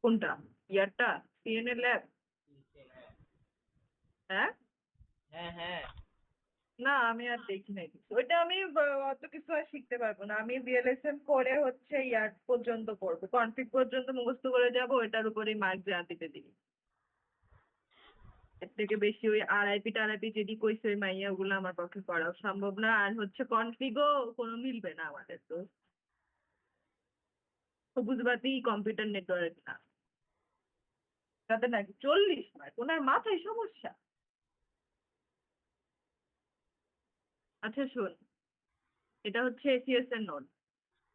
কোনটা? ইয়ারটা? CNA lab? হ্যাঁ। হ্যাঁ হ্যাঁ। না আমি আর দেখি নাই কিছু, ওইটা আমি অত কিছু আর শিখতে পারবো না। আমি বিএলএসএম করে হচ্ছে ইয়ার পর্যন্ত করবো, কনফিগ পর্যন্ত মুখস্থ করে যাবো, ওইটার উপরেই মার্ক যা দিতে দিবি। এর থেকে বেশি ওই আরআইপি টারআইপি যেটি কইছে ওই মাইয়া, ওগুলো আমার পক্ষে করাও সম্ভব না। আর হচ্ছে কনফিগও কোনো মিলবে না আমাদের তো, বুঝবাতেই কম্পিউটার নেটওয়ার্ক না, তাদের নাকি 40 মার্ক, ওনার মাথায় সমস্যা। আচ্ছা শোন, এটা হচ্ছে এসিএস এর নোট।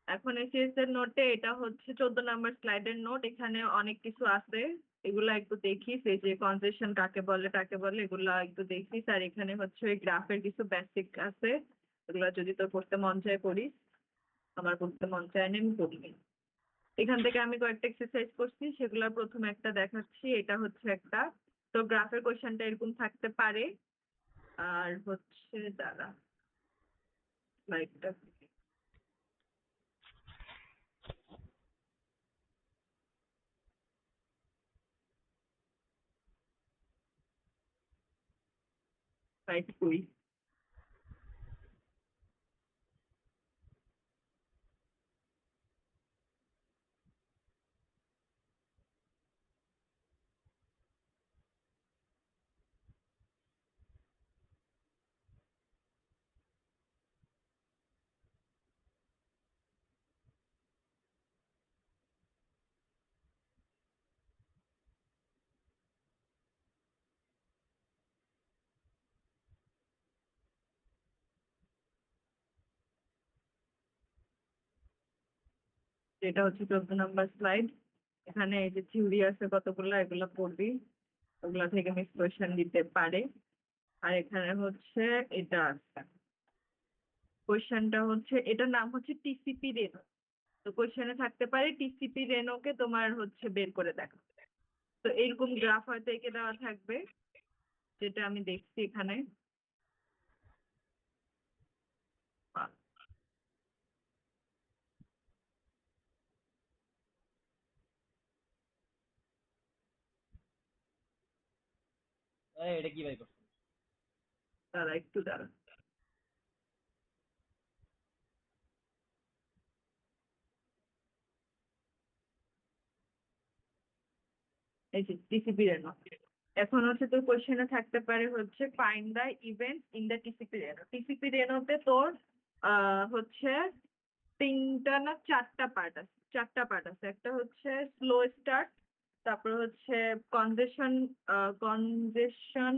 এখন এসিএস এর নোটে এটা হচ্ছে 14 নম্বর স্লাইডের নোট, এখানে অনেক কিছু আছে। এগুলা একটু দেখিস, এই যে কনসেশন কাকে বলে টাকে বলে এগুলা একটু দেখিস। আর এখানে হচ্ছে ওই গ্রাফের কিছু বেসিক আছে, এগুলা যদি তোর পড়তে মন চায় পড়িস, আমার পড়তে মন চায় না আমি পড়িনি। এখান থেকে আমি কয়েকটা এক্সারসাইজ করছি, সেগুলোর প্রথম একটা দেখাচ্ছি। এটা হচ্ছে একটা, তো গ্রাফের কোয়েশ্চেনটা এরকম থাকতে পারে। আর হচ্ছে দাঁড়া, স্লাইডটা স্লাইড কই, যেটা হচ্ছে 14 নম্বর স্লাইড। এখানে এই যে থিওরি আছে কতগুলো, এগুলো পড়বি, ওগুলা থেকে মিস কোয়েশ্চেন দিতে পারে। আর এখানে হচ্ছে এটা আছে, কোয়েশ্চেনটা হচ্ছে এটার নাম হচ্ছে টিসিপি রেনো। তো কোয়েশ্চেনে থাকতে পারে টিসিপি রেনোকে তোমার হচ্ছে বের করে দেখা। তো এইরকম গ্রাফ হয়তো এঁকে দেওয়া থাকবে, যেটা আমি দেখছি এখানে। এটা কি ভাই করছো? দাঁড়া একটু দাঁড়া, এই যে টিসিপি রেনো। এখন হচ্ছে তোর কোশ্চেনে থাকতে পারে হচ্ছে find the event in the TCP Reno. TCP রেনোতে তোর হচ্ছে তিনটা না চারটা পার্ট আছে, চারটা পার্ট আছে। একটা হচ্ছে স্লো স্টার্ট, তারপর হচ্ছে কনজেশন, কনজেশন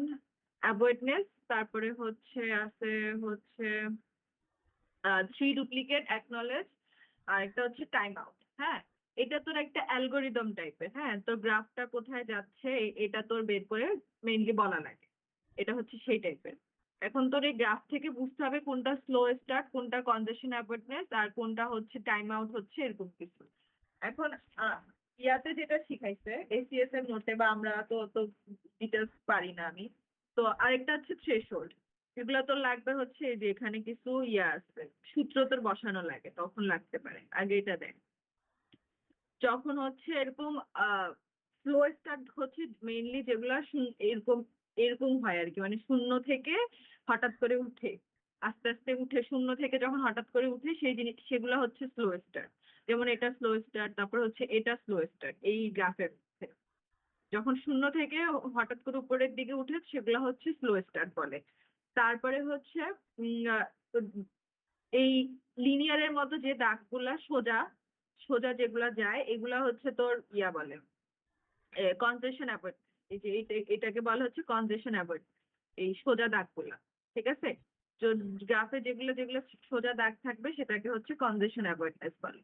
অ্যাভয়েডনেস, তারপরে হচ্ছে আছে হচ্ছে থ্রি ডুপ্লিকেট অ্যাকনলেজ, আর একটা হচ্ছে টাইম আউট। হ্যাঁ, এটা তোর একটা অ্যালগোরিদম টাইপের। হ্যাঁ, তোর গ্রাফটা কোথায় যাচ্ছে এটা তোর বের করে মেইনলি বলা লাগে, এটা হচ্ছে সেই টাইপের। এখন তোর এই গ্রাফ থেকে বুঝতে হবে কোনটা স্লো স্টার্ট, কোনটা কনজেশন অ্যাভয়েডনেস, আর কোনটা হচ্ছে টাইম আউট হচ্ছে এরকম কিছু। এখন ইয়াতে যেটা শিখাইছে এসিএস এর নোটে, বা আমরা তো তো ডিটেলস পারি না আমি, তো আরেকটা হচ্ছে থ্রেশহোল্ড। এগুলো তোর লাগবে হচ্ছে এই যে এখানে কিছু ইয়া আছে, সূত্র তোর বসানো লাগে, তখন লাগতে পারে। আগে এটা দেখ, যখন হচ্ছে এরকম স্লো স্টার্ট হচ্ছে মেইনলি যেগুলা এরকম এরকম হয় আর কি, মানে শূন্য থেকে হঠাৎ করে উঠে, আস্তে আস্তে উঠে শূন্য থেকে যখন হঠাৎ করে উঠে সেই জিনিস, সেগুলো হচ্ছে স্লো স্টার্ট। যেমন এটা স্লো স্টার্ট, তারপর হচ্ছে এটা স্লো স্টার্ট। এই গ্রাফের যখন শূন্য থেকে হঠাৎ করে উপরের দিকে উঠে সেগুলো হচ্ছে স্লো স্টার্ট বলে। তারপরে হচ্ছে উম, আহ, এই লিনিয়ারের মতো যে দাগগুলা সোজা সোজা যেগুলা যায় এগুলা হচ্ছে তোর ইয়া বলে কনজেশন অ্যাভয়েড। এই যে এটাকে বলা হচ্ছে কনজেশন অ্যাভয়েড, এই সোজা দাগগুলা। ঠিক আছে, তো গ্রাফে যেগুলো যেগুলো সোজা দাগ থাকবে সেটাকে হচ্ছে কনজেশন অ্যাভয়েডনেস বলে।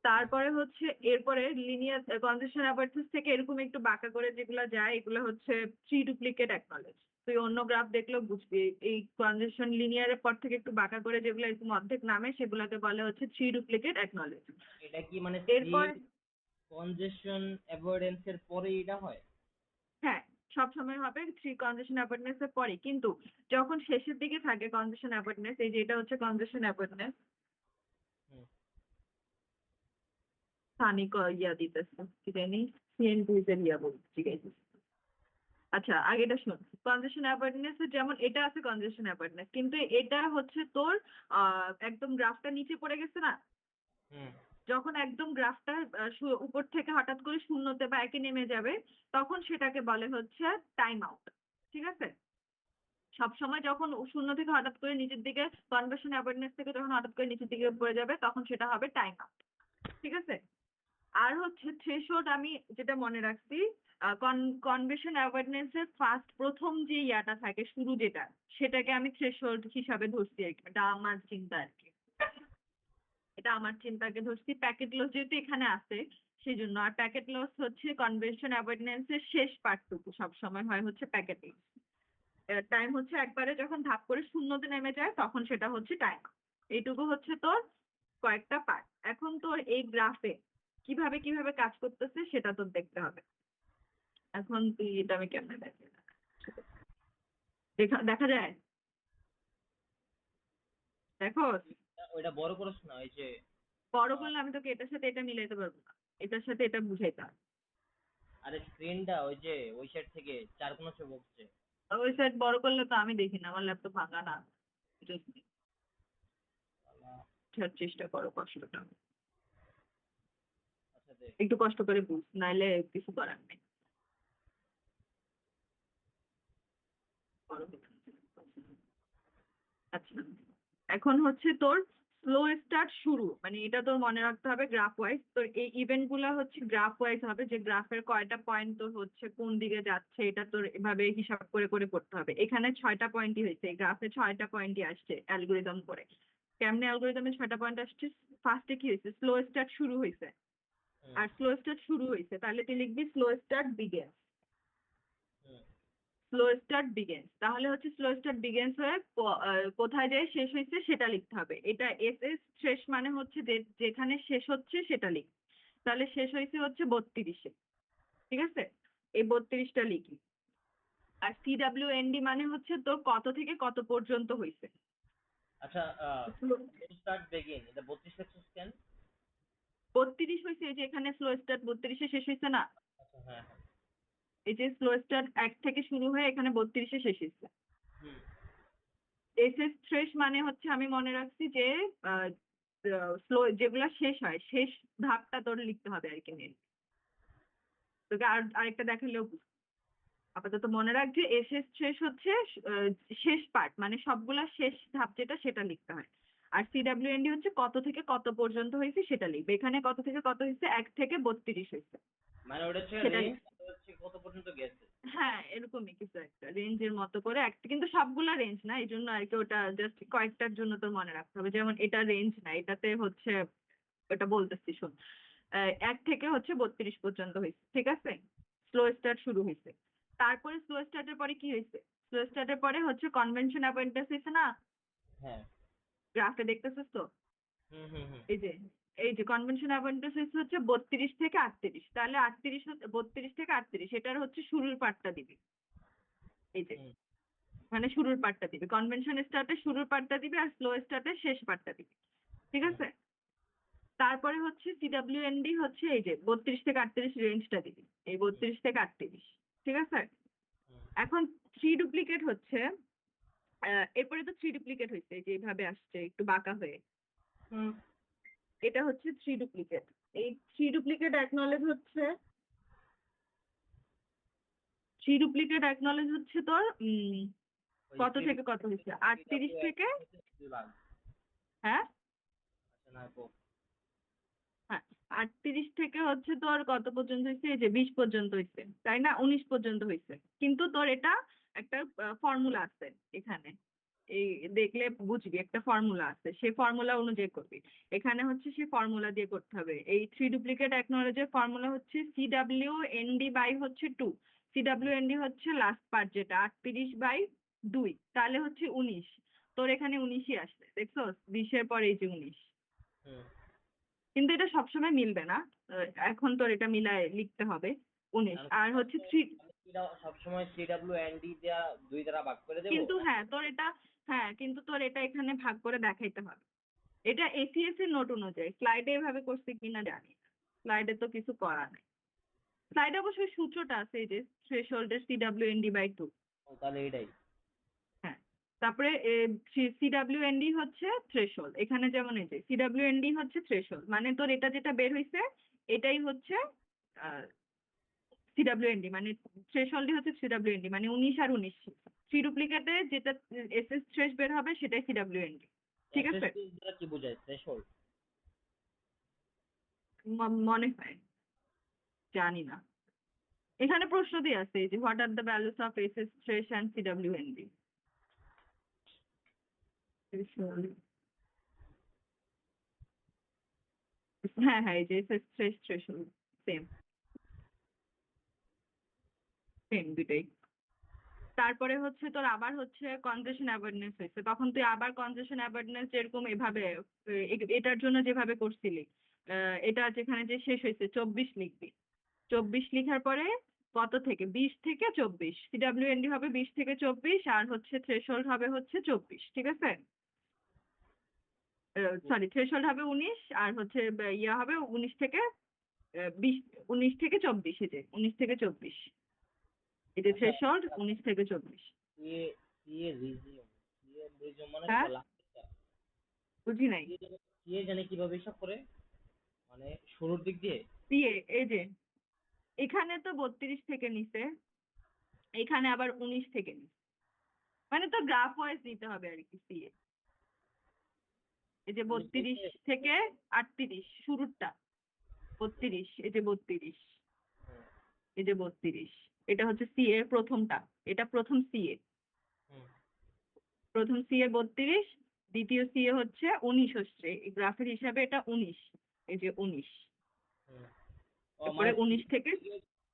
তারপরে হচ্ছে এরপরে লিনিয়ার কনজেশন অ্যাভয়েডনেস থেকে এরকম একটু বাঁকা করে যেগুলো যায় এগুলো হচ্ছে থ্রি ডুপ্লিকেট অ্যাকনলেজ। তুই অন্য গ্রাফ দেখলেও বুঝবি, এই কনজেশন লিনিয়ারের পর থেকে একটু বাঁকা করে যেগুলো এরকম অর্ধেক নামে সেগুলোকে বলে হচ্ছে থ্রি ডুপ্লিকেট অ্যাকনলেজ। এটা কি মানে থ্রি এরপর কনজেশন অ্যাভয়েডেন্স এর পরে এটা হয়? হ্যাঁ, সব সময় হবে থ্রি কনজেশন অ্যাভয়েডনেস এর পরে, কিন্তু যখন শেষের দিকে থাকে কনজেশন অ্যাভয়েডনেস, এই যে এটা হচ্ছে কনজেশন অ্যাভয়েডনেস, হুম। সানি ইয়া দিতেছে কি জানি সিএনটিজের ইয়া বলছি জিজ্ঞাসা। আচ্ছা আগেটা শোন, কনজেশন অ্যাওয়ারনেস যেমন এটা আছে কনজেশন অ্যাওয়ারনেস, কিন্তু এটা হচ্ছে তোর একদম গ্রাফটা নিচে পড়ে গেছে না, হুম যখন একদম গ্রাফটা উপর থেকে হঠাৎ করে শূন্যতে বা একে নেমে যাবে, তখন সেটাকে বলে হচ্ছে টাইম আউট। ঠিক আছে, সবসময় যখন শূন্য থেকে হঠাৎ করে নিচের দিকে, কনভার্সন অ্যাওয়ারনেস থেকে যখন হঠাৎ করে নিচের দিকে পড়ে যাবে, তখন সেটা হবে টাইম আউট। ঠিক আছে, আর হচ্ছে থ্রেশহোল্ড আমি যেটা মনে রাখছি, কনভেনশন অ্যাওয়ারনেস এর প্রথম যে ইয়াটা থাকে শুরু যেটা, সেটাকে আমি থ্রেশহোল্ড হিসাবে ধরছি আর কি, এটা আমার চিন্তা আর কি, এটা আমার চিন্তাকে ধরছি। প্যাকেট লস যেহেতু এখানে আছে সেই জন্য, আর প্যাকেট লস হচ্ছে কনভেনশন অ্যাওয়ারনেস এর শেষ পার্টটুকু সবসময় হয় হচ্ছে প্যাকেট লস। টাইম হচ্ছে একবারে যখন ধাপ করে শূন্যতে নেমে যায় তখন সেটা হচ্ছে টাইম। এইটুকু হচ্ছে তোর কয়েকটা পার্ট। এখন তোর এই গ্রাফে কিভাবে কিভাবে কাজ করতেছে সেটা তোর দেখতে হবে। এখন তুই এটা আমি কেমনে দেখি, দেখা দেখা যায়, দেখো। ওইটা বড় করে শোনা, ওই যে বড় করলে আমি তোকে এটার সাথে এটা মিলাইতে পারবো না, এটার সাথে এটা বুঝাইতে হবে। আরে স্ক্রিনটা ওই যে ওই সাইড থেকে চার কোনা চোখ উঠছে। ওই সাইড বড় করলে তো আমি দেখি না, আমার ল্যাপটপ ভাঙা না। Just বুঝার চেষ্টা করো কষ্টটা, আচ্ছা দেখ। একটু কষ্ট করে বুঝ, নাইলে কিছু করার নেই। বড় হতে হবে। আচ্ছা, এখন হচ্ছে তোর স্লো স্টার্ট শুরু, মানে এটা তোর মনে রাখতে হবে গ্রাফ ওয়াইজ। তোর এই ইভেন্ট গুলা হচ্ছে গ্রাফ ওয়াইজ হবে, যে গ্রাফের কয়টা পয়েন্ট তোর হচ্ছে কোন দিকে যাচ্ছে, এটা তোর এভাবে হিসাব করে করে করতে হবে। এখানে 6টা পয়েন্টই হয়েছে, এই গ্রাফে 6টা পয়েন্টই আসছে অ্যালগোরিদম করে। কেমনে অ্যালগোরিদমে 6টা পয়েন্ট আসছে? ফার্স্টে কি হয়েছে, স্লো স্টার্ট শুরু হয়েছে। হুম আর স্লো স্টার্ট শুরু হয়েছে, তাহলে তুই লিখবি স্লো স্টার্ট বিগেন্স। হুম স্লো স্টার্ট বিগেন্স, তাহলে হচ্ছে স্লো স্টার্ট বিগেন্স হয়ে কোথায় যায় শেষ হয়েছে সেটা লিখতে হবে। এটা এস এস শেষ মানে হচ্ছে যেখানে শেষ হচ্ছে সেটা লিখ। তাহলে শেষ হয়েছে হচ্ছে 32-এ। ঠিক আছে, এই 32টা লিখি। আর সিডাব্লিউএনডি মানে হচ্ছে তোর কত থেকে কত পর্যন্ত হয়েছে। আচ্ছা স্টার্ট বেগিন এটা 32 লেখছিস কেন? 32 হয়েছে, এই যে এখানে স্লো স্টার্ট 32-এ শেষ হয়েছে না, আচ্ছা হ্যাঁ হ্যাঁ। এই যে স্লো স্টার্ট 1 থেকে শুরু হয়ে এখানে 32-এ শেষ হয়েছে। হুম এস এস থ্রেশ মানে হচ্ছে আমি মনে রাখছি যে স্লো যেগুলা শেষ হয়, শেষ ধাপটা তোর লিখতে হবে আর কি মেন। তোকে আরেকটা দেখালেও বুঝবি। আপাতত মনে রাখ যে এস এস থ্রেশ হচ্ছে আহ, শেষ পার্ট, মানে সবগুলা শেষ ধাপ যেটা সেটা লিখতে হয়। আর সিডাব্লিউএনডি হচ্ছে কত থেকে কত পর্যন্ত হয়েছে সেটা লিখবে। এখানে কত থেকে কত হয়েছে, 1 থেকে 32 হয়েছে মানে ওটা হচ্ছে সেটা রেঞ্জ, লিখবে। হচ্ছে কত পর্যন্ত গেছে। হ্যাঁ এরকমই কিছু একটা রেঞ্জের মতো করে একটা, কিন্তু সবগুলা রেঞ্জ না, এই জন্য আর কি ওটা জাস্ট কয়েকটার জন্য তোর মনে রাখতে হবে। যেমন এটা রেঞ্জ না, এটাতে হচ্ছে ওটা বলতেছি শোন। 1 থেকে হচ্ছে 32 পর্যন্ত হয়েছে। ঠিক আছে, স্লো স্টার্ট শুরু হয়েছে। তারপরে স্লো স্টার্টের পরে কি হয়েছে, স্লো স্টার্টের পরে হচ্ছে কনভেনশন অ্যাপয়েন্টেন্স হয়েছে না, হ্যাঁ গ্রাফে দেখতেছিস তো। হুম হুম হুম এই যে এই যে কনভেনশন অ্যাপয়েন্টেন্স হচ্ছে 32 থেকে 38, তাহলে 32 থেকে 38 এটার হচ্ছে শুরুর পার্টটা দিবি। এই যে হুম মানে শুরুর পার্টটা দিবি, কনভেনশন স্টার্টের শুরুর পার্টটা দিবি, আর স্লো স্টার্টের শেষ পার্টটা দিবি। ঠিক হুম আছে, তারপরে হচ্ছে সিডাব্লিউএনডি হচ্ছে এই যে 32 থেকে 38 রেঞ্জটা দিবি, এই 32 থেকে 38। ঠিক আছে, হুম এখন থ্রি ডুপ্লিকেট হচ্ছে এরপরে তো থ্রি ডুপ্লিকেট হয়েছে, এই যে এইভাবে আসছে একটু বাঁকা হয়ে, হুম এটা হচ্ছে থ্রি ডুপ্লিকেট। এই থ্রি ডুপ্লিকেট অ্যাকনলেজ হচ্ছে, থ্রি ডুপ্লিকেট অ্যাকনলেজ হচ্ছে তোর ওই কত থেকে কত হয়েছে, 38 থেকে, দুই ভাগ। হ্যাঁ আচ্ছা না গো। হ্যাঁ 38 থেকে হচ্ছে তোর কত পর্যন্ত হয়েছে, এই যে 20 পর্যন্ত হয়েছে, তাই না, 19 পর্যন্ত হয়েছে। কিন্তু তোর এটা একটা ফর্মুলা আছে এখানে, এই দেখলে বুঝবি একটা ফর্মুলা আছে, সেই ফর্মুলা অনুযায়ী করবি। এখানে হচ্ছে সেই ফর্মুলা দিয়ে করতে হবে। এই থ্রি ডুপ্লিকেট অ্যাকনলেজের ফর্মুলা হচ্ছে সিডাব্লিউএনডি বাই হচ্ছে 2। সিডাব্লিউএনডি হচ্ছে লাস্ট পার্ট যেটা 38/2, তাহলে হচ্ছে 19। তোর এখানে 19ই আসবে, দেখছো 20-এর পরে এই যে 19। হুম কিন্তু এটা সবসময় মিলবে না, এখন তোর এটা মিলায় লিখতে হবে 19। আমি আর হচ্ছে থ্রি, এটা সবসময় CWND দেয়া দুই দ্বারা ভাগ করে দেবো কিন্তু না? হ্যাঁ তোর এটা, হ্যাঁ কিন্তু তোর এটা এখানে ভাগ করে দেখাইতে হবে। এটা এসিএস এর নোট অনুযায়ী, স্লাইডে এভাবে করছে কিনা জানি না। স্লাইডে তো কিছু করা নাই। স্লাইডে অবশ্যই সূত্রটা আছে, এই যে থ্রেশহোল্ডের CWND/2। ও তাহলে এটাই। হ্যাঁ, তারপরে CWND হচ্ছে থ্রেশহোল্ড। এখানে যেমন এই যে CWND হচ্ছে থ্রেশহোল্ড, মানে তোর এটা যেটা বের হয়েছে এটাই হচ্ছে CWND, মানে থ্রেশহোল্ডই হচ্ছে CWND, মানে 19 আর 19 থ্রি ডুপ্লিকেটে যেটা SS থ্রেশ বের হবে সেটাই CWND। ঠিক আছে, কি বোঝায় থ্রেশহোল্ড? মনে হয়, জানি না। এখানে প্রশ্ন দিয়ে আছে যে what are the values of SS thresh and CWND। হ্যাঁ হ্যাঁ, এই যে SS thresh threshold same same দুটাই। তারপরে হচ্ছে তোর আবার হচ্ছে কনজেশন অ্যাভয়েডনেস হয়েছে, তখন তুই আবার কনজেশন অ্যাভয়েডনেস যেরকম এভাবে এটার জন্য যেভাবে করছিলি, এটা যেখানে যে শেষ হয়েছে 24 লিখবি। 24 লিখার পরে কত থেকে 20 থেকে 24, CWND হবে 20 থেকে 24, আর হচ্ছে থ্রেশহোল্ড হবে হচ্ছে 24। ঠিক আছে, সরি, থ্রেশহোল্ড হবে 19, আর হচ্ছে ইয়া হবে 19 থেকে 20, 19 থেকে 24, এই যে 19 থেকে 24, এই যে আচ্ছা, থ্রেশহোল্ড 19 থেকে 24। CA CA region, CA region মানে হ্যাঁ, বলা। বুঝি নাই। সিএ জানে কিভাবে হিসাব করে, মানে শুরুর দিক দিয়ে। সিএ এই যে এখানে তো 32 থেকে নিছে, এখানে আবার 19 থেকে নিছে, মানে তো গ্রাফ ওয়াইজ নিতে হবে আর কি। সিএ এই যে 32 থেকে 38 শুরুরটা 32, এই যে 32, হুম, এই যে 32, এটা হচ্ছে সিএ প্রথমটা, এটা প্রথম সিএ। হুম, প্রথম সিএ 32, দ্বিতীয় সিএ হচ্ছে 19 হচ্ছে, এই গ্রাফের হিসাবে এটা 19, এই যে 19, হুম। ও এরপরে মানে 19 থেকে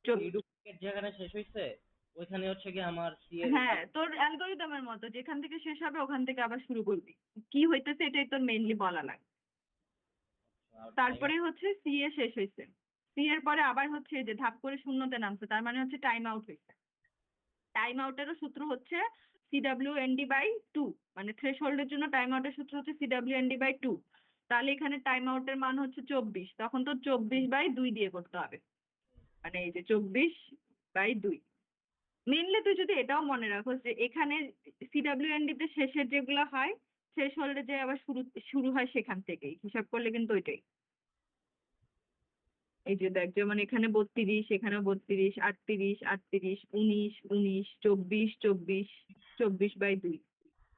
24। ডুপ্লিকেট যেখানে শেষ হয়েছে ওইখানে হচ্ছে কি আমার সি এর হ্যাঁ, তোর অ্যালগরিদমের মতো যেখান থেকে শেষ হবে ওখান থেকে আবার শুরু করবি, কি হইতেছে এটাই তোর মেইনলি বলা লাগে। টাইম। তারপরে হচ্ছে সিএ শেষ হয়েছে, সি এর পরে আবার হচ্ছে এই যে ধাপ করে শূন্যতে নামছে, তার মানে হচ্ছে টাইম আউট হয়েছে। টাইম আউটেরও সূত্র হচ্ছে CWND/2, মানে থ্রেশহোল্ডের জন্য টাইম আউটের সূত্র হচ্ছে CWND/2। তাহলে এখানে টাইম আউটের মান হচ্ছে 24, তখন তো 24/2 দিয়ে করতে হবে, মানে এই যে 24/2। মেনলি তুই যদি এটাও মনে রাখো যে এখানে CWND তে শেষের যেগুলো হয় থ্রেশহোল্ডে যে আবার শুরু শুরু হয় সেখান থেকেই হিসাব করলে কিন্তু ওইটাই। এই যে দেখ, যেমন এখানে 32, এখানেও 32, 38, 38, 19, 19, 24, 24, 24/2।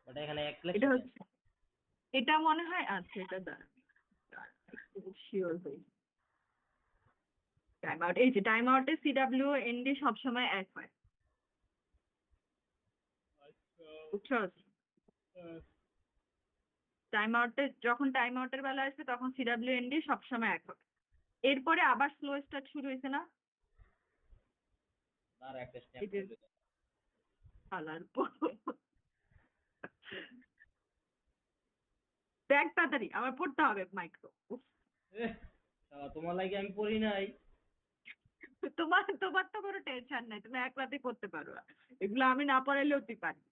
ওটা এখানে 1 লেখছে এটা কেন? হচ্ছে, এটা মনে হয়, আচ্ছা এটা দাঁড়া শিওর হই। টাইম আউট, এই যে টাইম আউটে CWND সবসময় 1 হয়, বুঝছো? টাইম আউটে যখন টাইম আউটের বেলা আসবে তখন CWND সবসময় 1 হবে। এরপরে আবার স্লো স্টার্ট শুরু হয়েছে না, আর একটা স্টেপ এই যে করলে কালার দেখ তাড়াতাড়ি, আমার পড়তে হবে মাইক্রো। তোমার লাগে আমি পড়ি নাই। তোমার তোমার তো কোনো টেনশন নাই, তুমি এক রাতে করতে পারো, এগুলো আমি না পড়াইলেও তুই পারি।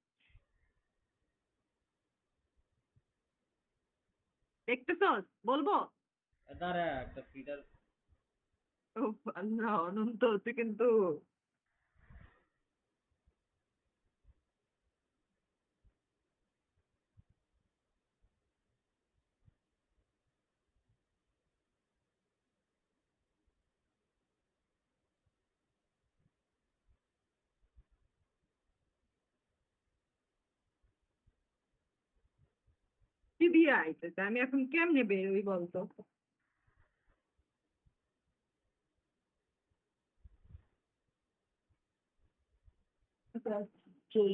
দেখতেছস, বলবো? দাঁড়া একটা ফিডার। উফ, আল্লাহ অনন্ত, তুই কিন্তু কি দিয়ে আইতেছে, আমি এখন কেমনে বেরোই বলতো? চল,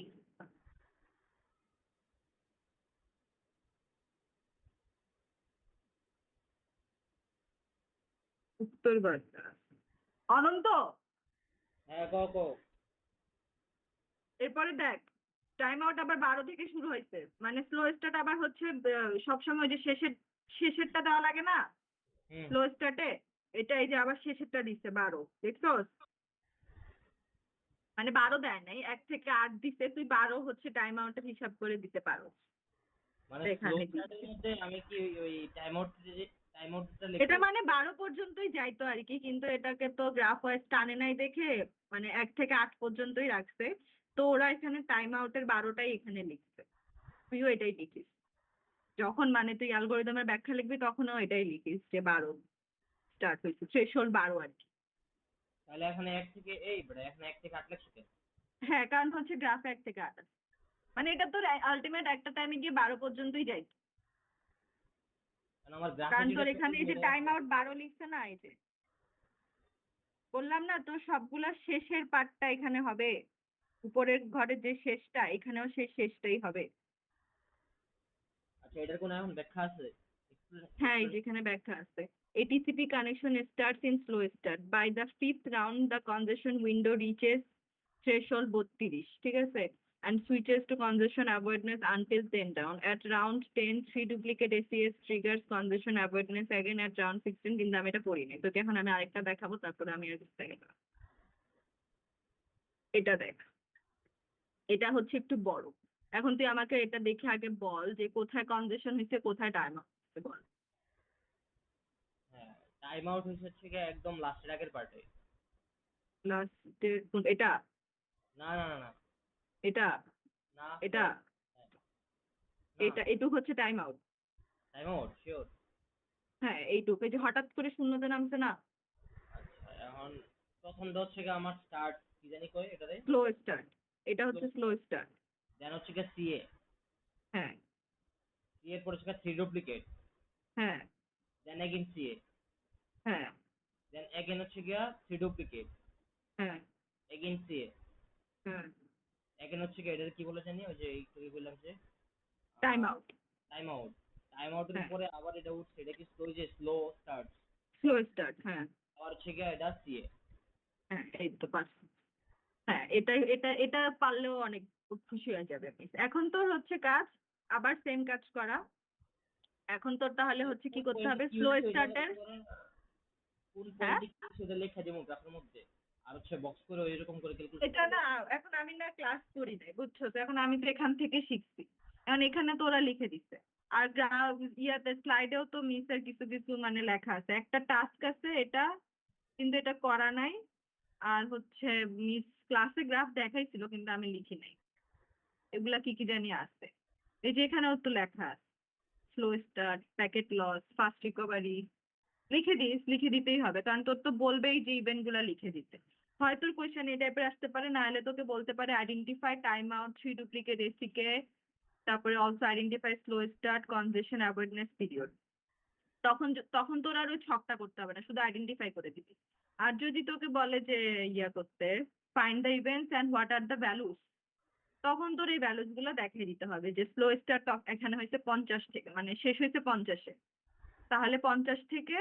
উত্তর বার্তা অনন্ত। হ্যাঁ কও কও। এরপরে দেখ, টাইম আউট আবার 12 থেকে শুরু হয়েছে, মানে স্লো স্টার্ট আবার হচ্ছে সবসময় যে শেষেরটা দেওয়া লাগে না হুম। স্লো স্টার্টে, এটা এই যে আবার শেষেরটা দিচ্ছে 12, দেখছস? মানে 12 দেয় নাই, 1 থেকে 8 দিছে, তুই 12 হচ্ছে টাইম আউটের হিসাব করে দিতে পারো। মানে স্লো এখানে স্টার্টের দিচ্ছে। মধ্যে আমি কি ওই টাইম আউট টাইম আউটটা এটা লিখো। মানে 12 পর্যন্তই যাইতো আর কি, কিন্তু এটাকে তো গ্রাফ ওয়াইজ টানে নাই দেখে মানে 1 থেকে 8 পর্যন্তই রাখছে। তো ওরা এখানে টাইম আউটের 12টাই এখানে লিখছে, তুইও এটাই লিখিস। যখন মানে তুই অ্যালগোরিদমের ব্যাখ্যা লিখবি তখনও এটাই লিখিস যে 12 স্টার্ট হয়েছে, থ্রেশহোল্ড 12 আর কি। তাহলে এখানে 1 থেকে এখানে 1 থেকে 8 লিখছো কেন? হ্যাঁ, কারণ হচ্ছে গ্রাফে 1 থেকে 28, মানে এটা তোর আলটিমেট একটা টাইমে গিয়ে 12 পর্যন্তই যাই। কারণ আমার গ্রাফে কারণ যেটা তোর এখানে তৈরি এই যে হয়ে টাইম গেছে। আউট 12 লিখছে না, এই যে বললাম না তোর সবগুলা শেষের পার্টটা এখানে হবে, উপরের ঘরের যে শেষটা এখানেও শেষটাই হবে। আচ্ছা, এটার কোনো এখন ব্যাখ্যা আছে? হ্যাঁ, এই যেখানে ব্যাখ্যা আছে। A TCP connection starts in slow start. By the fifth round, the congestion window reaches threshold 32, ঠিক আছে? And switches to congestion avoidance until 10 down. At round 10, 3 duplicate ACS triggers congestion avoidance again at round 16, কিন্তু আমি এটা পড়িনি। তোকে এখন আমি আরেকটা দেখাবো, তারপরে আমি আর কিছু দেখাবো। এটা দেখ, এটা হচ্ছে একটু বড়। এখন তুই আমাকে এটা দেখে আগে বল যে কোথায় কনজেশন হয়েছে, কোথায় টাইম হচ্ছে, বল। হ্যাঁ, টাইম আউট হচ্ছে গিয়ে একদম লাস্টের আগের পার্টে। লাস্টে এটা, না না না না। এটা, না এটা, ফেল। না। এটা, এটুক হচ্ছে time out. Time out sure? হ্যাঁ, এইটুক, এই যে হঠাৎ করে শূন্যতে নামছে না, আচ্ছা, এখন প্রথমটা হচ্ছে গিয়ে আমার স্টার্ট কি জানি কয় এটারে। Slow start. এটা হচ্ছে স্লো স্টার্ট। দেন হচ্ছে গিয়ে সিএ। হ্যাঁ, সি এর পরে হচ্ছে গিয়ে 3 ডুপ্লিকেট। হ্যাঁ, দেন এগেইন সিএ। হ্যাঁ, দেন এগেইন হচ্ছে গিয়ে 3 ডুপ্লিকেট। হ্যাঁ, এগেইন সিএ। হ্যাঁ, এগেইন হচ্ছে গিয়ে এটারে কি বলে জানি, ওই যে একটু কি বললাম যে time out. Time out. Time আউটের হ্যাঁ, উপরে আবার এটা উঠছে, এটা কি স্লো, যে স্লো স্টার্ট। Slow start. হ্যাঁ, আবার হচ্ছে গিয়ে এটা সিএ। হ্যাঁ, এই তো পারছি। হ্যাঁ, এটা এটা এটা পারলেও অনেক খুশি হয়ে যাবে মিস। এখন তোর হচ্ছে কাজ আবার সেম কাজ করা। এখন তোর তাহলে হচ্ছে কি কোন করতে পয়েন্টে হবে, কি স্লো হচ্ছে ওই জায়গাটা স্টার্টের। ধরেন, কোন হ্যাঁ, পয়েন্টে কি হচ্ছে ওটা লেখা দেবো গ্রাফের মধ্যে, আর হচ্ছে বক্স করে ওইরকম করে ক্যালকুলেশন এটা করবো। না, এখন আমি না ক্লাস করি নাই বুঝছো তো, এখন আমি তো এখান থেকে শিখছি। এখন এখানে তোরা লিখে দিচ্ছে। আর ইয়াতে স্লাইডেও তো মিসের কিছু কিছু মানে লেখা আছে, একটা টাস্ক আছে এটা, কিন্তু এটা করা নাই। আর হচ্ছে মিস ক্লাসে গ্রাফ দেখাইছিল কিন্তু আমি লিখি নাই। এগুলা কি কি জানি আছে, এই যে এখানেও তো লেখা আছে, slow start, packet loss, fast recovery. লিখে দিস, লিখে দিতেই হবে, কারণ তোর তো বলবেই যে ইভেন্ট গুলা লিখে দিতে। হয় তোর কোয়েশ্চেন এই টাইপের আসতে পারে, না হলে তোকে বলতে পারে identify time out, 3 duplicate ACK, তারপরে also identify slow start, congestion avoidness period. তখন তোর আর ওই ছকটা করতে হবে না, শুধু আইডেন্টিফাই করে দিবি। আর যদি তোকে বলে যে ইয়া করতে, find the events and what are the values, তখন তোর এই ভ্যালুস গুলো দেখিয়ে দিতে হবে যে স্লো স্টার্ট এখানে হয়েছে 50 থেকে, মানে শেষ হয়েছে 50-এ। তাহলে 50 থেকে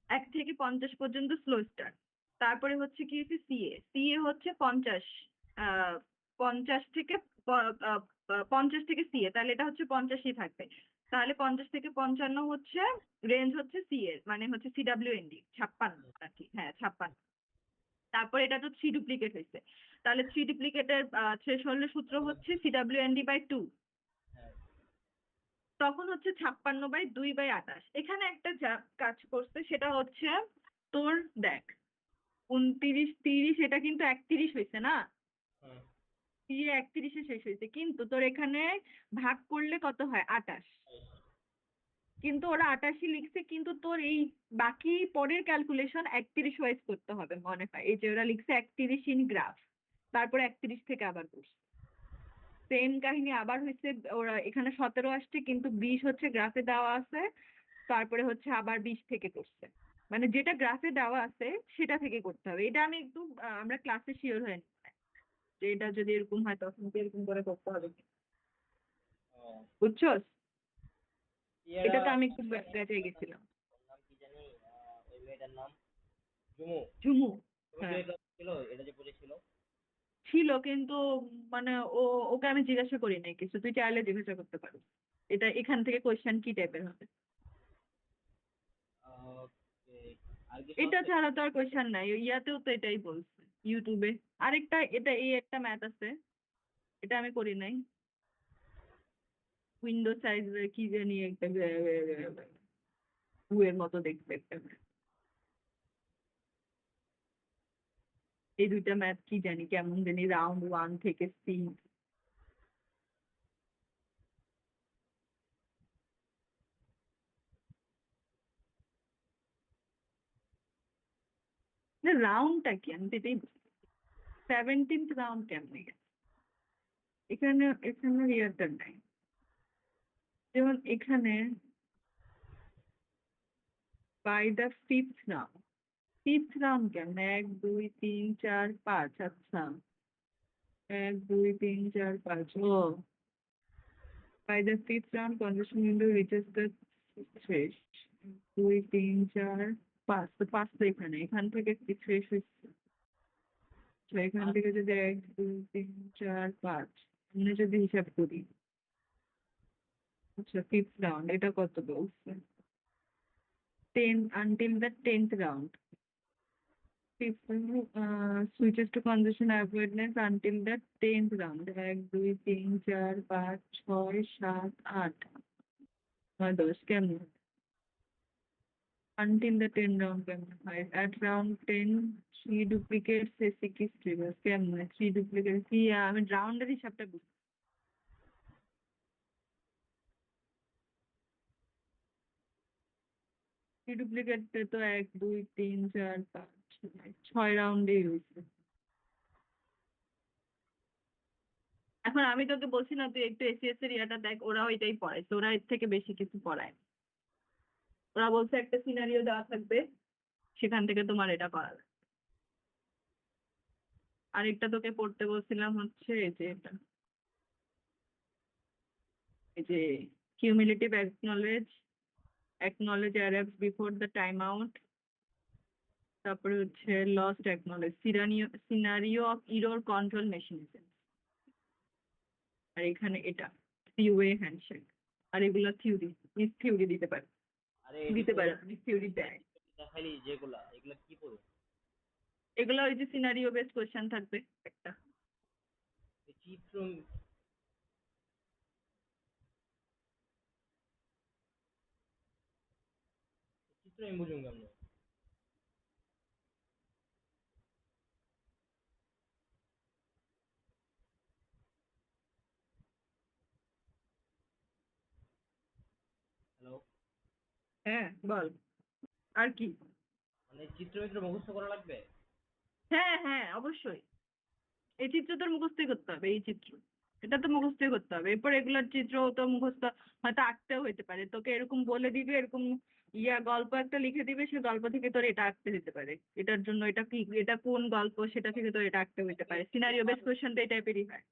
1 থেকে 50 পর্যন্ত স্লো স্টার্ট। তারপরে হচ্ছে কি হচ্ছে সিএ, সিএ হচ্ছে 50, 50 থেকে 50 থেকে সিএ, তাহলে এটা হচ্ছে 50ই থাকবে। তাহলে 50 থেকে 55 হচ্ছে রেঞ্জ, হচ্ছে সিএ মানে হচ্ছে সিডাব্লিউএনডি 56 আর কি, হ্যাঁ 56। তারপরে এটা তো 3 ডুপ্লিকেট হয়েছে, তাহলে 3 ডুপ্লিকেটের থ্রেশহোল্ডের সূত্র হচ্ছে CWND/2। হ্যাঁ। তখন হচ্ছে 56/2/28। এখানে একটা কাজ করছে, সেটা হচ্ছে তোর দেখ 29, 30, এটা কিন্তু 31 হয়েছে না, হুম। 31-এ শেষ হয়েছে, কিন্তু তোর এখানে ভাগ করলে কত হয়, 28। কিন্তু ওরা 88 লিখছে, কিন্তু তোর এই বাকি পরের ক্যালকুলেশন 31 ওয়াইজ করতে হবে মনে হয়। এই যে ওরা লিখছে 31 ইন গ্রাফ, তারপরে 31 থেকে আবার করছে। সেম কাহিনী আবার হয়েছে, ওরা এখানে 17 আসছে কিন্তু 20 হচ্ছে গ্রাফে দেওয়া আছে, তারপরে হচ্ছে আবার 20 থেকে করছে। মানে যেটা গ্রাফে দেওয়া আছে সেটা থেকে করতে হবে। এটা আমি একটু আমরা ক্লাসে শিওর হয়ে নিই যে এটা যদি এরকম হয় তখন কি এরকম করে করতে হবে ও, বুঝছোস? এরা এটাতে আমি একটু কি জানি, বেঁচে ওর নাম, গেছিলাম। ওর নাম কি জানি, ওই মেয়েটার নাম জুমু। ঝুমু। তুমি কি হ্যাঁ, এই class ছিল এটা যে পড়েছিল? ছিল কিন্তু মানে ওকে আমি জিজ্ঞাসা করি নাই কিছু, তুই চাইলে জিজ্ঞাসা করতে পারিস এটা এখান থেকে কোয়েশ্চেন কি টাইপের হবে। ওকে। আর কিছু এটা আছে? ছাড়া তো আর কোয়েশ্চেন নাই, ওই ইয়াতেও তো এটাই বলছে ইউটিউবে। আরেকটা এটা, এই একটা ম্যাথ আছে, এটা আমি করি নাই, উইন্ডো সাইজ কি জানি একটা, এর মতো দেখতে একটা math। এই দুইটা ম্যাথ কি জানি কেমন জানি রাউন্ড 1 থেকে 6। রাউন্ডটা কি আমি তো এটাই 17th রাউন্ড কেমনে গেছে? এখানে এখানে ইয়ারটা নাই, যেমন এখানে বাই দ্য ফিফথ রাউন্ড কেমন 1 2 3 4 5। আচ্ছা 1 2 3 4 5 ও by the fifth round conjunction window reaches the শেষ 2 3 4 5। তো 5 তো এখানে এখান থেকে কি শেষ হচ্ছে? তো এখান থেকে যদি 1 2 3 4 5 আমরা যদি হিসাব করি, আচ্ছা ফিফথ রাউন্ড এটা কত বলছে? 10 until the 10th round. Fifth switches to congestion avoidance until the 10th round. 1 2 3 4 5 6 7 8 9 10 কেমন? Until the 10th round কেমন হয়? At round 10 3 duplicates basic is triggers কেমন? 3 duplicates কি আমি রাউন্ডের হিসাবটা বুঝি। 3 ডুপ্লিকেট তো 1 2 3 4 5 6 রাউন্ডেই হয়েছে। এখন আমি তোকে বলছি না তুই একটু এসিএস এর ইয়াটা দেখ, ওরা ওইটাই পড়াইছে, ওরা এর থেকে বেশি কিছু পড়ায় না। ওরা বলছে একটা সিনারিও দেওয়া থাকবে, সেখান থেকে তোমার এটা করা লাগবে। আরেকটা তোকে পড়তে বলছিলাম হচ্ছে এই যে এটা, এই যে cumulative acknowledge arrives before the time out. তারপরে হচ্ছে lost acknowledge scenario of error control mechanism. আর এখানে এটা থ্রি-ওয়ে হ্যান্ডশেক। আর এগুলো থিওরি দিতে পারে, আরে দিতে পারে থিওরি দেয়। দেখাইলি যেগুলা এগুলা কি পড়বে? এগুলো ওই যে সিনারিও বেসড কোয়েশ্চেন থাকবে একটা। এই চিত্র চিত্র আমি বুঝুন কেমন? হ্যালো, হ্যাঁ বল, আর কি? মানে চিত্র মিত্র মুখস্থ করা লাগবে? হ্যাঁ হ্যাঁ অবশ্যই, এই চিত্র তোর মুখস্থই করতে হবে, এই চিত্র এটা তো মুখস্থই করতে হবে। এরপর এগুলোর চিত্র তো মুখস্থ হয়তো আঁকতেও হইতে পারে, তোকে এরকম বলে দিবে, এরকম গল্প একটা লিখে দিবে, সে গল্প থেকে তোর এটা আঁকতে দিতে পারে, এটার জন্য এটা কি, এটা কোন গল্প সেটা থেকে তোর এটা আঁকতে হইতে পারে। সিনারিও বেস কোয়েশ্চেন তো এই টাইপেরই হয়।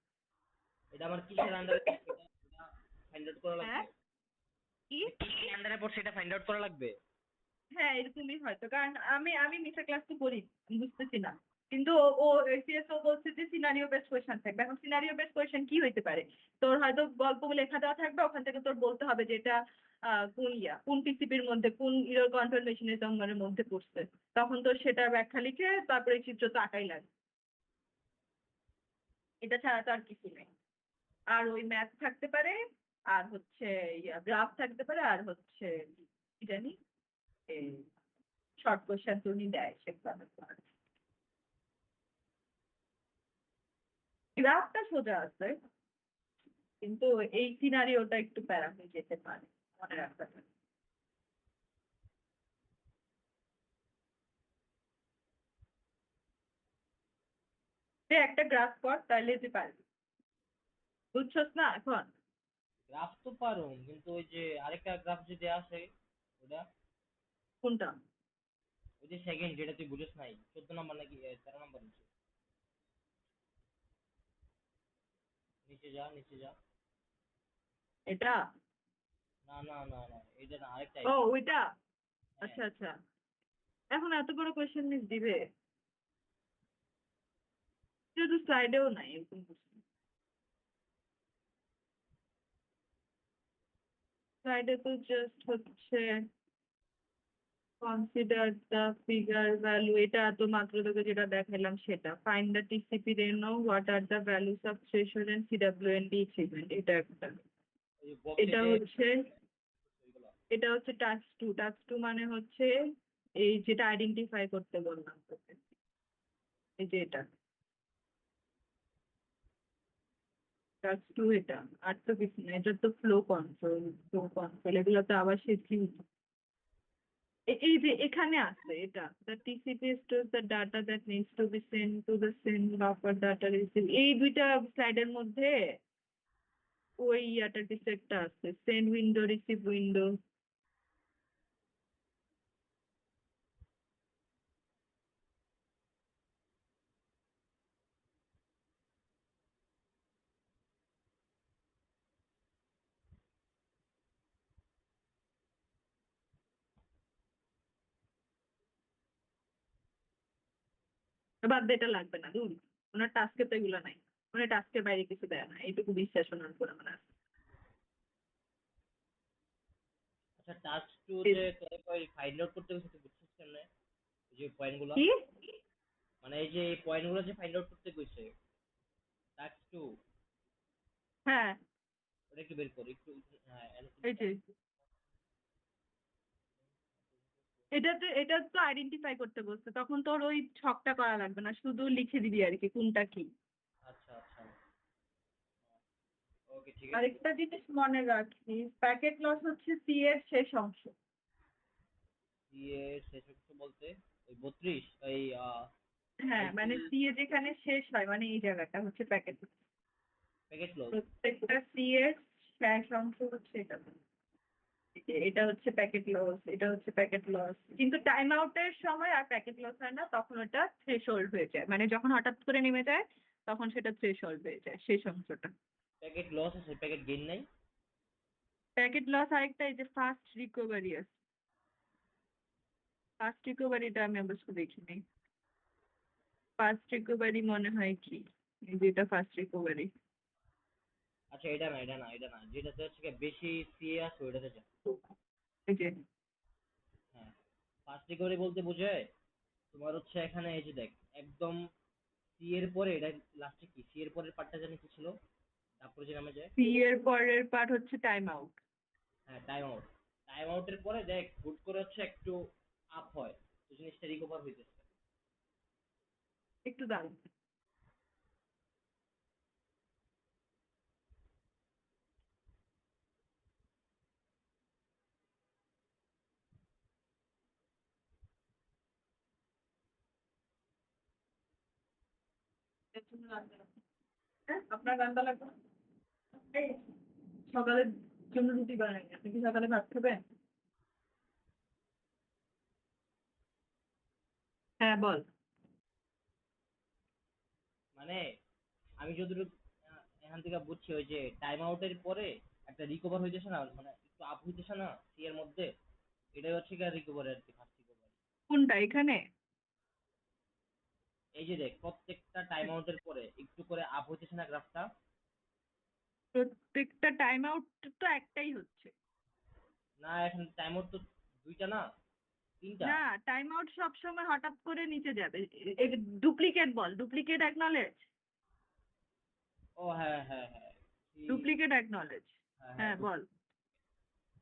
এটা আমার কিসের আন্ডারে ফাইন্ড আউট করা হ্যাঁ লাগবে? কি? এটা কিসের আন্ডারে পড়ছে এটা ফাইন্ড আউট করা লাগবে? হ্যাঁ এরকমই হয়তো, কারণ আমি মিশা ক্লাস তো করি, আমি বুঝতেছি না। কিন্তু ও এসিএস ও বলছে যে সিনারিও বেস কোয়েশ্চেন থাকবে। এখন সিনারিও বেস কোয়েশ্চেন কি হইতে পারে? তোর হয়তো গল্প লেখা দেওয়া থাকবে, ওখান থেকে তোর বলতে হবে যে এটা কোন টিসিপির মধ্যে, কোন ইরর কন্ট্রোল মেশিনিজমের মধ্যে পড়ছে। তখন তোর সেটা ব্যাখ্যা লিখে তারপরে চিত্র তো আঁকাই লাগে, এটা ছাড়া তো আর কিছু নেই। আর ওই ম্যাথ থাকতে পারে, আর হচ্ছে গ্রাফ থাকতে পারে, আর হচ্ছে কি জানি শর্ট কোয়েশ্চেন তুমি দেয় সেগুলো। গ্রাফটা সোজা আছে, কিন্তু এই সিনারিওটা একটু প্যারা হয়ে যেতে পারে, মনে রাখতে হবে। তুই একটা গ্রাফ কর তাহলে যে পারবি, বুঝছস না এখন? গ্রাফ তো পারো, কিন্তু ওই যে আরেকটা গ্রাফ যদি আসে ওটা, কোনটা? ওই যে সেকেন্ড যেটা তুই বুঝিস নাই, 14 নম্বর নাকি 13 নম্বর নিচে, নিচে যা নিচে যা। এটা? না না না না, এটা না, আরেকটা ও এটা। ওইটা, হ্যাঁ, আচ্ছা আচ্ছা। এখন এত বড় কোয়েশ্চেন লিস্ট দিবে? এটা তো স্লাইডেও নাই এরকম question। স্লাইডে তো জাস্ট হচ্ছে কনসিডার দ্য ফিগার ভ্যালু, এটা তো মাত্র তোকে যেটা দেখালাম সেটা। Find the TCP Reno, what are the values of threshold and CWND achievement, এটা একটা। ওই বক্সে এটা যে হচ্ছে ওইগুলো। এটা হচ্ছে টাস্ক টু মানে হচ্ছে এই যেটা আইডেন্টিফাই করতে বললাম তোকে, এই যে এটা টাস্ক 2 এটা। আর তো কিছু না, এটা তো ফ্লো কন্ট্রোল এগুলো তো আবার শিখি। এই যে এখানে আছে এটা, the TCP stores the data that needs to be sent to the send buffer data receive, এই দুইটা স্লাইডের মধ্যে ওই ইয়াটার কিছু একটা আছে, সেন্ড উইন্ডো রিসিভ উইন্ডো। বাদ দে, এটা লাগবে না, দূর। ওনার টাস্কে তো এগুলো নাই, ওনার টাস্কের বাইরে কিছু দেয় না, এইটুকু বিশ্বাস ওনার উপর আমার আছে। আচ্ছা টাস্ক টু যে ফাইন্ড আউট করতে গেছে তুই বুঝছিস কেমনে এই যে পয়েন্ট গুলো, কি? মানে এই যে পয়েন্ট গুলো যে ফাইন্ড আউট করতে কইছে টাস্ক টু, হ্যাঁ, ওটা একটু বের কর একটু। হ্যাঁ এই যে এটা তো আইডেন্টিফাই করতে বলছে, তখন তোর ওই ছকটা করা লাগবে না, শুধু লিখে দিবি আর কি কোনটা কি। আচ্ছা আচ্ছা ওকে ঠিক আছে। আরেকটা জিনিস মনে রাখিস, প্যাকেট লস হচ্ছে সি এর শেষ অংশ। দিয়ে শেষ অংশ বলতে ওই 32 এই হ্যাঁ, মানে আইপি সি এ যেখানে শেষ হয়, মানে এই জায়গাটা হচ্ছে প্যাকেট। Packet close. প্রত্যেকটা সি এর শেষ অংশ হচ্ছে এটা। এটা হচ্ছে প্যাকেট লস, এটা হচ্ছে প্যাকেট লস, কিন্তু টাইম আউটের সময় আর প্যাকেট লস হয় না, তখন ওটা থ্রেশহোল্ড হয়ে যায়, মানে যখন হঠাৎ করে নেমে যায় তখন সেটা থ্রেশহোল্ড হয়ে যায় শেষ অংশটা। প্যাকেট লস আছে প্যাকেট গেইন নাই। প্যাকেট লস আরেকটা, এই যে ফার্স্ট রিকভারি আছে, ফার্স্ট রিকভারিটা আমি অবশ্য দেখিনি। ফার্স্ট রিকভারি মনে হয় কি, এই যে এটা ফার্স্ট রিকভারি। আচ্ছা এটা না যেটাতে হচ্ছে গিয়ে বেশি সিএ আছে ওইটাতে যা। এই যে হ্যাঁ ফার্স্ট রিকভারি বলতে বোঝায় তোমার হচ্ছে এখানে এই যে দেখ একদম সি এর পরে এটা লাস্টে কি সি এর পরের পার্টটা জানি কি ছিল তারপরে যে নামে যায়। সি এর পরের পার্ট হচ্ছে টাইম আউট। হ্যাঁ টাইম আউটের পরে দেখ হুট করে হচ্ছে একটু আপ হয় তো জিনিসটা রিকভার হইতেছে। একটু দাঁড়ান, এর জন্য রাখতে হবে। হ্যাঁ, আপনার গানটা লাগবে না? এই, সকালের জন্য রুটি বানাই, আপনি কি সকালে ভাত খাবেন? হ্যাঁ, বল। মানে আমি যতটুকু এখান থেকে বুঝছি ওই যে টাইম আউটের পরে একটা রিকভার হইতেছে না মানে একটু আপ হইতেছে না সি এর মধ্যে, এটাই হচ্ছে কি রিকভার আর কি ফার্স্ট রিকভারি। কোনটা এখানে? এই যে দেখ প্রত্যেকটা টাইম আউটের পরে একটু করে আপ হইতেছে না গ্রাফটা। প্রত্যেকটা টাইম আউট তো একটাই হচ্ছে। না এখন টাইম আউট তো দুইটা না তিনটা। না, টাইম আউট সবসময় হঠাৎ করে নিচে যাবে। ডুপ্লিকেট বল, ডুপ্লিকেট অ্যাকনলেজ, ও হ্যাঁ ডুপ্লিকেট অ্যাকনলেজ। হ্যাঁ হ্যাঁ, বল।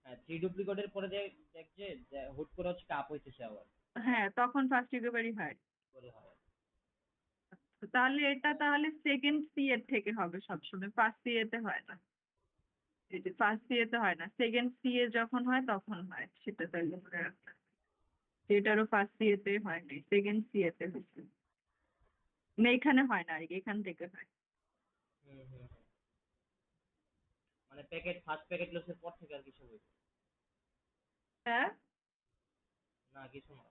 হ্যাঁ থ্রি ডুপ্লিকেটের পরে দেখ যে হুট করে হচ্ছে আপ হইতেছে আবার হ্যাঁ, তখন ফার্স্ট রিকভারি হয়। করে হয়। তাহলে এটা তাহলে সেকেন্ড সি এর থেকে হবে সবসময়, ফার্স্ট সি এতে হয় না। এই যে ফার্স্ট সি এতে হয় না, সেকেন্ড সি এ যখন হয় তখন হয়, সেটা তাহলে মনে রাখতে হবে। এটারও ফার্স্ট সি এতে হয়নি, সেকেন্ড সি এতে হয়েছে। না, এখানে হয় না আর কি, এখান থেকে হয়। হুম মানে প্যাকেট ফার্স্ট প্যাকেট লসের পর থেকে আর কিছু হইবে হ্যাঁ, না কিছু না।